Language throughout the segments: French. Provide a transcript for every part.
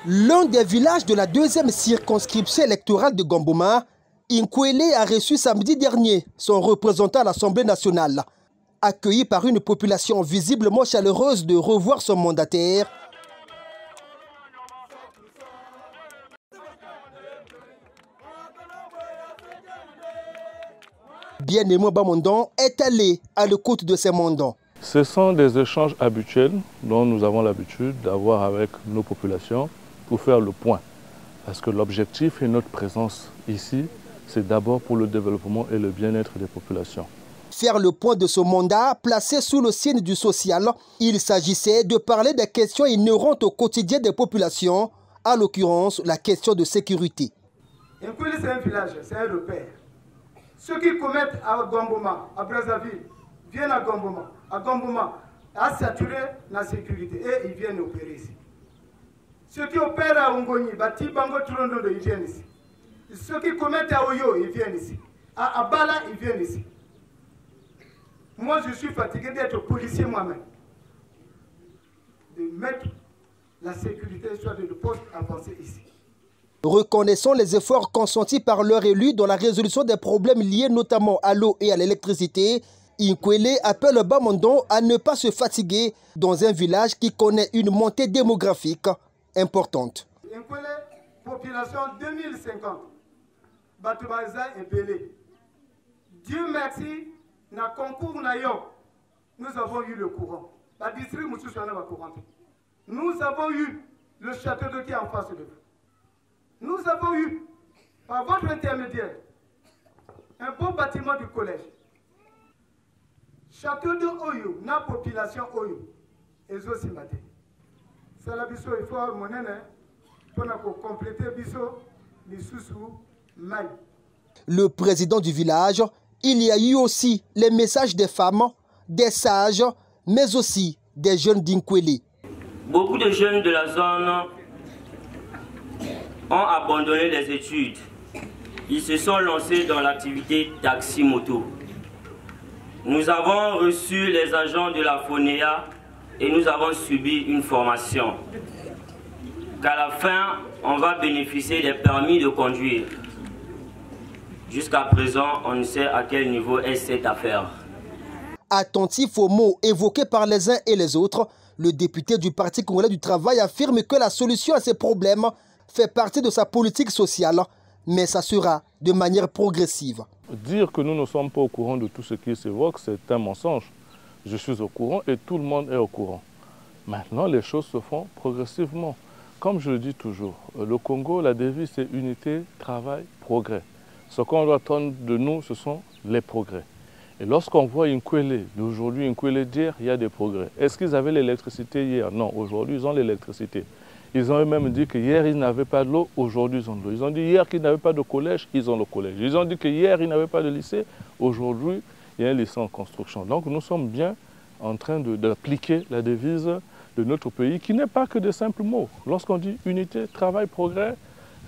L'un des villages de la deuxième circonscription électorale de Gamboma, Inkwele a reçu samedi dernier son représentant à l'Assemblée nationale. Accueilli par une population visiblement chaleureuse de revoir son mandataire, Bien-Aimé Bamondon est allé à l'écoute de ses mandants. Ce sont des échanges habituels dont nous avons l'habitude d'avoir avec nos populations pour faire le point. Parce que l'objectif et notre présence ici, c'est d'abord pour le développement et le bien-être des populations. Faire le point de ce mandat placé sous le signe du social, il s'agissait de parler des questions inhérentes au quotidien des populations, à l'occurrence la question de sécurité. Inkwele, c'est un village, c'est un repère. Ceux qui commettent à Gamboma, à Brazzaville, viennent à Gamboma, à saturer la sécurité et ils viennent opérer ici. Ceux qui opèrent à Ongoni, Bati, Bango, Turondondo, ils viennent ici. Ceux qui commettent à Oyo, ils viennent ici. À Abala, ils viennent ici. Moi, je suis fatigué d'être policier moi-même. De mettre la sécurité sur le poste avancé ici. Reconnaissant les efforts consentis par leurs élus dans la résolution des problèmes liés notamment à l'eau et à l'électricité, Inkwele appelle Bamondon à ne pas se fatiguer dans un village qui connaît une montée démographique importante. Inkwele, population 2050, Batoubaza et Belé. Dieu merci, na concours nayo, nous avons eu le courant. La district Moussouchana va couranter. Nous avons eu le château de qui est en face de vous. Nous avons eu, par votre intermédiaire, un beau bâtiment du collège. Château de Oyo, la population Oyo, et aussi maté. C'est la biso, il faut mon pour compléter biso, les sous-sous, maille. Le président du village, il y a eu aussi les messages des femmes, des sages, mais aussi des jeunes d'Inkwele. Beaucoup de jeunes de la zone ont abandonné les études. Ils se sont lancés dans l'activité taxi-moto. Nous avons reçu les agents de la FONEA et nous avons subi une formation. Qu'à la fin, on va bénéficier des permis de conduire. Jusqu'à présent, on ne sait à quel niveau est cette affaire. Attentif aux mots évoqués par les uns et les autres, le député du Parti congolais du travail affirme que la solution à ces problèmes fait partie de sa politique sociale, mais ça sera de manière progressive. Dire que nous ne sommes pas au courant de tout ce qui s'évoque, c'est un mensonge. Je suis au courant et tout le monde est au courant. Maintenant, les choses se font progressivement. Comme je le dis toujours, le Congo, la devise, c'est unité, travail, progrès. Ce qu'on doit attendre de nous, ce sont les progrès. Et lorsqu'on voit Inkwele d'aujourd'hui, Inkwele d'hier, il y a des progrès. Est-ce qu'ils avaient l'électricité hier? Non, aujourd'hui, ils ont l'électricité. Ils ont même dit que hier, ils n'avaient pas de l'eau, aujourd'hui, ils ont de l'eau. Ils ont dit hier qu'ils n'avaient pas de collège, ils ont le collège. Ils ont dit que hier, ils n'avaient pas de lycée, aujourd'hui, il y a un lycée en construction. Donc, nous sommes bien en train d'appliquer la devise de notre pays, qui n'est pas que de simples mots. Lorsqu'on dit unité, travail, progrès,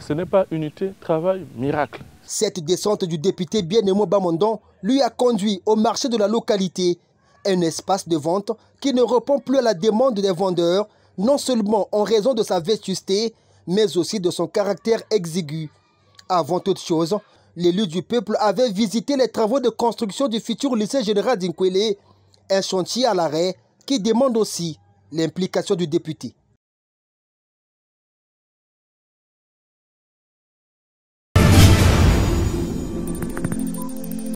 ce n'est pas unité, travail, miracle. Cette descente du député Bien-Aimé Bamondon lui a conduit au marché de la localité, un espace de vente qui ne répond plus à la demande des vendeurs, non seulement en raison de sa vétusté, mais aussi de son caractère exigu. Avant toute chose, l'élu du peuple avait visité les travaux de construction du futur lycée général d'Inkwele, un chantier à l'arrêt qui demande aussi l'implication du député.